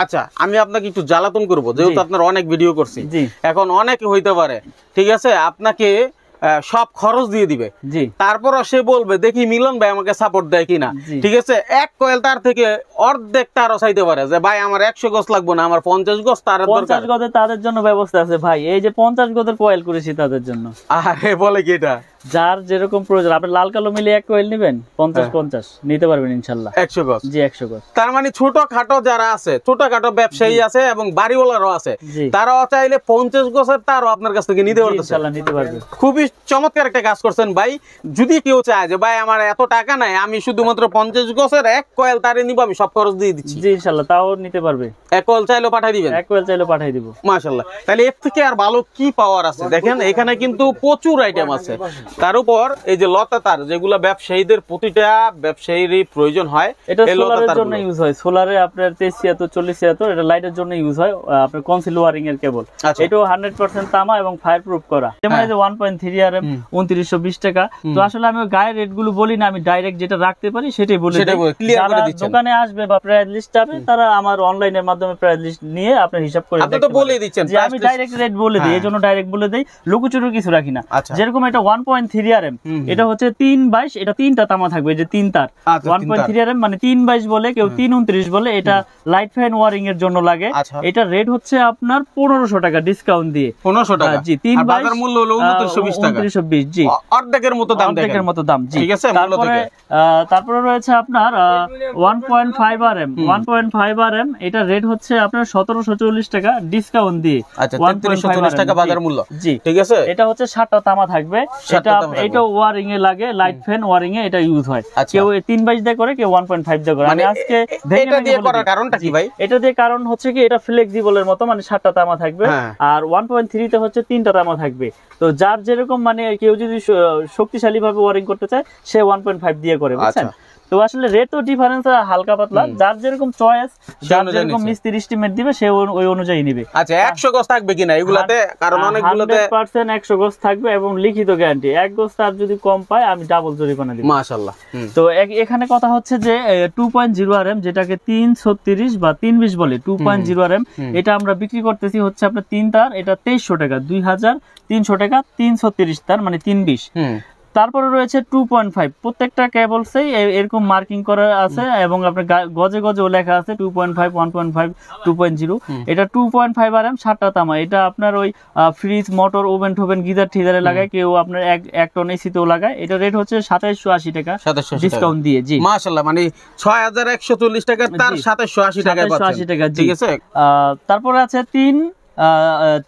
আচ্ছা আমি আপনাকে একটু জ্বালাতন করবো, যেহেতু আপনার অনেক ভিডিও করছি, এখন অনেকে হইতে পারে ঠিক আছে আপনাকে সব খরচ দিয়ে দিবে, তারপরও সে বলবে দেখি মিলন ভাই আমাকে সাপোর্ট দেয় কিনা, ঠিক আছে এক কয়েল তার থেকে অর্ধেকটা আরো চাইতে পারে যে ভাই আমার 100 গজ লাগবে না, আমার 50 গজ তার দরকার। 50 গজের তাদের জন্য ব্যবস্থা আছে ভাই, এই যে 50 গজের কয়েল করেছি তাদের জন্য। আরে বলে কি এটা, যার যেরকম প্রয়োজন, আপনি লাল কালো মিলে এক কয়েল নেবেন 50-50 নিতে পারবেন ইনশাআল্লাহ 100 গজ। জি 100 গজ। তার মানে ছোটখাটো যারা আছে, ছোটখাটো ব্যবসায়ী আছে এবং বাড়িওয়ালারও আছে, তারাও চাইলে 50 গজের তারও আপনার কাছ থেকে নিতে পারবে ইনশাআল্লাহ নিতে পারবে। খুবই চমৎকার একটা কাজ করছেন ভাই। যদি কেউ চায় যে ভাই আমার এত টাকা নাই, আমি শুধুমাত্র 50 গজের এক কয়েল তারে নিব, আমি সব খরচ দিয়ে দিচ্ছি, জি ইনশাআল্লাহ তাও নিতে পারবে। এক কয়েল চাইলেও পাঠিয়ে দিবেন, এক কয়েল চাইলেও পাঠিয়ে দিব মাশাআল্লাহ। তাহলে এর থেকে আর ভালো কি পাওয়ার আছে? দেখেন এখানে কিন্তু প্রচুর আইটেম আছে। তার উপর এই যে লতা তার, যেগুলো ব্যবসায়ীদের প্রতিটা ব্যবসায়ীরই প্রয়োজন হয়, এটা সোলারের জন্য ইউজ হয়। সোলারে আপনার 2376-4076 এটা লাইটের জন্য ইউজ হয়, আপনার কনসিল ওয়্যারিং এর কেবল। এটাও 100% তামা এবং ফায়ার প্রুফ করা। যেমন এই যে 1.3 RM 2920 টাকা। তো আসলে আমি গায়ের রেট গুলো বলি না, আমি ডাইরেক্ট যেটা রাখতে পারি সেটাই বলে দিই। যারা দোকানে আসবে বা প্রাইস লিস্ট পাবে, তারা আমার অনলাইনের মাধ্যমে প্রাইস লিস্ট নিয়ে আপনার হিসাব করে আপনি তো বলেই দিচ্ছেন যে আমি ডাইরেক্ট রেট বলে দিই, এজন্য ডাইরেক্ট বলে দেই, লুকোচুরি কিছু রাখি না। যেরকম এটা 1.3 RM, এটা হচ্ছে 322, এটা তিনটা তামা থাকবে, যে তিন তার 1.3 RM মানে 322 বলে, কেউ 329 বলে। এটা লাইট ফ্যান ওয়ারিং এর জন্য লাগে। এটা রেট হচ্ছে আপনার 1500 টাকা ডিসকাউন্ট দিয়ে। 1500 টাকা জি, 322 বাজার মূল্য হলো 2920 টাকা, 2920 জি, অর্ধেকের মতো দাম, অর্ধেকের মতো দাম জি, ঠিক আছে। তারপরে রয়েছে আপনার 1.5 RM 1.5 RM, এটা রেট হচ্ছে আপনার 1740 টাকা ডিসকাউন্ট দিয়ে। আচ্ছা 3340 টাকা বাজার মূল্য জি, ঠিক আছে। এটা হচ্ছে 7টা তামা থাকবে, এটা ওয়ারিং এ লাগে, লাইট ফ্যান ওয়ারিং এ এটা ইউজ হয়। কেউ 322 দিয়ে করে, কেউ 1.5 দিয়ে করে। মানে আজকে এটা দিয়ে করার কারণটা কি ভাই? এটা দিয়ে কারণ হচ্ছে কি, এটা ফ্লেক্সিবলের মতো, মানে 7টা তামা থাকবে, আর 1.3 তে হচ্ছে 3টা তামা থাকবে। তো যার যেরকম, মানে কেউ যদি শক্তিশালী ভাবে ওয়ারিং করতে চায়, সে 1.5 দিয়ে করে, বুঝছেন। তো আসলে রেটও ডিফারেন্স হালকা পাতলা, যার যেরকম চয়েস, যার যেরকম মিস্ত্রি এস্টিমেট দিবে, সে ওই অনুযায়ী নেবে। আচ্ছা 100 গজ থাকবে কিনা এগুলাতে? কারণ অনেকগুলোতে 100% 100 গজ থাকবে এবং লিখিত গ্যারান্টি। এক গজ তার যদি কম পায়, আমি ডাবল জরিমানা দিব মাশাআল্লাহ। তো এখানে কথা হচ্ছে যে 2.0 RM, যেটাকে 336 বা 320 বলে, 2.0 RM, এটা আমরা বিক্রি করতেছি হচ্ছে আপনার 3 তার, এটা 2300 টাকা, 2300 টাকা 336 তার, মানে 320। তারপরে রয়েছে 2.5, প্রত্যেকটা কেবলসেই এরকম মার্কিং করা আছে এবং আপনার গজে গজেও লেখা আছে 2.5, 1.5, 2.0। এটা 2.5 RM 7টা তামা। এটা আপনার ওই ফ্রিজ, মোটর, ওভেন টোভেন, গিজার ঠিজারে লাগায়, কেউ আপনার 1 টন এসিতেও লাগায়। এটা রেট হচ্ছে 2780 টাকা ডিসকাউন্ট দিয়ে জি মাশাআল্লাহ। মানে 6140 টাকা তার 2780 টাকা ঠিক আছে। তারপরে আছে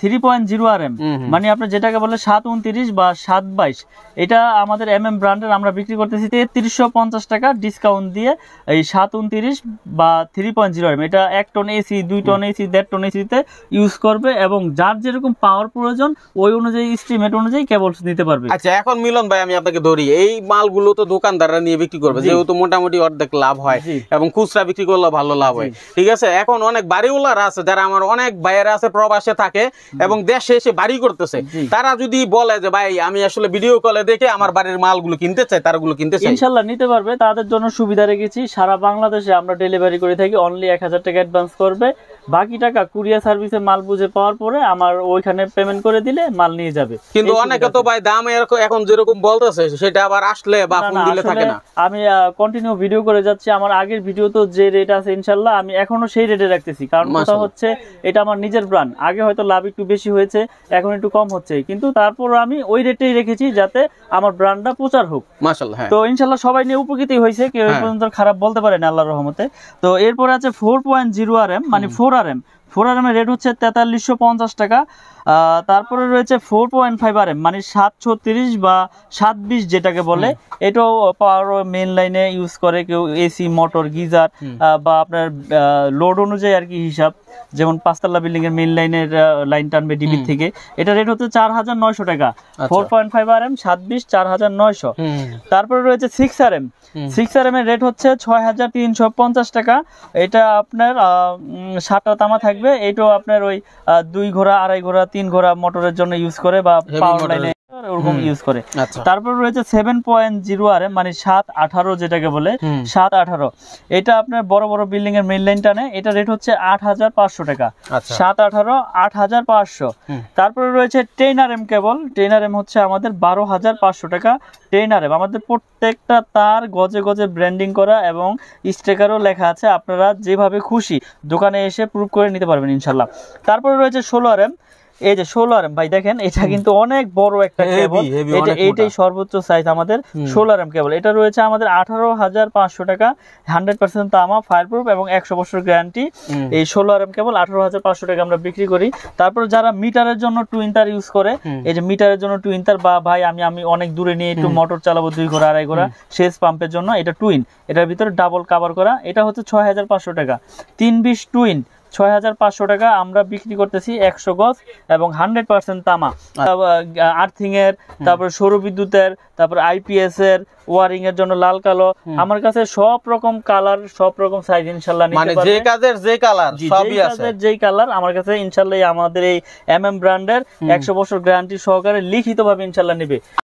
3.0 RM, মানে আপনার যেটাকে বলে 729 বা 722, এটা আমাদের MM ব্র্যান্ডের, আমরা বিক্রি করতেছি 3350 টাকা ডিসকাউন্ট দিয়ে। এই 729 বা 3.0 RM, এটা 1 ton AC, 2 ton AC, 1.5 ton এসিতে ইউজ করবে এবং যার যেরকম পাওয়ার প্রয়োজন ওই অনুযায়ী এস্টিমেট অনুযায়ী কেবল নিতে পারবে। আচ্ছা এখন মিলন ভাই আমি আপনাকে ধরি, এই মালগুলো তো দোকানদাররা নিয়ে বিক্রি করবে, যেহেতু মোটামুটি অর্ধেক লাভ হয় এবং খুচরা বিক্রি করলে ভালো লাভ হয়, ঠিক আছে। এখন অনেক বাড়িওয়ালারা আছে, যারা আমার অনেক ভাইয়েরা আছে প্রবাসে থাকে এবং দেশে এসে বাড়ি করতেছে, তারা যদি বলে যে ভাই আমি আসলে ভিডিও কলে দেখে আমার বাড়ির মালগুলো কিনতে চাই, তারগুলো কিনতে চাই, ইনশাআল্লাহ নিতে পারবে। তাদের জন্য সুবিধা রেখেছি, সারা বাংলাদেশে আমরা ডেলিভারি করে থাকি। অনলি 1000 টাকা অ্যাডভান্স করবে, বাকি টাকা কুরিয়ার সার্ভিসে মাল বুঝে পাওয়ার পরে আমার ওইখানে পেমেন্ট করে দিলে মাল নিয়ে যাবে। কিন্তু অনেকে তো ভাই দাম এখন যেরকম বলতেছে, সেটা আবার আসলে বা ফোন দিলে থাকে না। আমি কন্টিনিউ ভিডিও করে যাচ্ছি, আমার আগের ভিডিও তো যে রেট আছে ইনশাআল্লাহ আমি এখনো সেই রেটে রাখতেছি, কারণ কথা হচ্ছে এটা আমার নিজের ব্র্যান্ড। আগে হয়তো লাভ একটু বেশি হয়েছে, এখন একটু কম হচ্ছে, কিন্তু তারপর আমি ওই রেটেই রেখেছি যাতে আমার ব্র্যান্ডটা প্রচার হোক মাশাআল্লাহ। তো ইনশাআল্লাহ সবাই নিয়ে উপকৃত হয়েছে, কেউ এই পর্যন্ত খারাপ বলতে পারে না আল্লাহর রহমতে। তো এরপর আছে 4.0 RM, মানে 4 RM এর রেট হচ্ছে 4350 টাকা। তারপরে রয়েছে 4.5 RM, মানে 736 বা 720 যেটাকে বলে, এটাও পাওয়ার মেইন লাইনে ইউজ করে, কেউ এসি, মোটর, গিজার বা আপনার লোড অনুযায়ী আর কি হিসাব। যেমন 5 তলা বিল্ডিং এর মেইন লাইনের লাইন টানবে ডিবি থেকে, এটা রেট হচ্ছে 4900 টাকা। 4.5 RM 720 4900। তারপরে রয়েছে 6 RM 6 RM এর রেট হচ্ছে 6350 টাকা। এটা আপনার 7টা তামা থাকবে, এটাও আপনার ওই 2 ঘোড়া, 2.5 ঘোড়া, 3 ঘোড়া মোটরের জন্য ইউজ করে বা পাওয়ার লাইনে ওরকম ইউজ করে। তারপর রয়েছে 7.0 মানে 7-18 যেটাকে বলে 7-18, এটা আপনার বড় বড় বিল্ডিং এর মেইন লাইন টানে, এটা রেট হচ্ছে 8,500 টাকা। 7-18 8,500। তারপরে রয়েছে টেইনারএম কেবল, টেইনারএম হচ্ছে আমাদের 12,500 টাকা। টেইনারএম আমাদের প্রত্যেকটা তার গজে গজে ব্র্যান্ডিং করা এবং স্টিকারও লেখা আছে, আপনারা যেভাবে খুশি দোকানে এসে প্রুভ করে নিতে পারবেন ইনশাল্লাহ। তারপরে রয়েছে 16RM, এই যে 16RM ভাই দেখেন এটা কিন্তু অনেক বড় একটা কেবল, এইটাই সর্বোচ্চ সাইজ আমাদের 16RM কেবল। এটা রয়েছে আমাদের 18,500 টাকা, 100% তামা, ফায়ারপ্রুফ এবং 100 বছর গ্যারান্টি। এই 16RM কেবল 18,500 টাকা আমরা বিক্রি করি। তারপর যারা মিটারের জন্য টুইন তার ইউজ করে, এই যে মিটারের জন্য টুইন তার, বা ভাই আমি অনেক দূরে নিয়ে একটু মোটর চালাবো 2 ঘোড়া 2.5 ঘোড়া সেচ পাম্পের জন্য, এটা টুইন, এটার ভিতরে ডাবল কভার করা, এটা হচ্ছে 6,500 টাকা। 320 টুইন 6,500 টাকা আমরা বিক্রি করতেছি 100 গজ এবং 100% তামা। আর্থিং এর, তারপর সৌর বিদ্যুতের, তারপর আইপিএস এর, ওয়ারিং এর জন্য লাল কালো, আমার কাছে সব রকম কালার, সব রকম সাইজ ইনশাআল্লাহ নিতে পারবেন। মানে যে কাজের যে কালার সবই আছে, যেই কালার আমার কাছে ইনশাআল্লাহ আমাদের এই এমএম ব্র্যান্ডের 100 বছর গ্যারান্টি সহকারে লিখিতভাবে ইনশাআল্লাহ নেবে।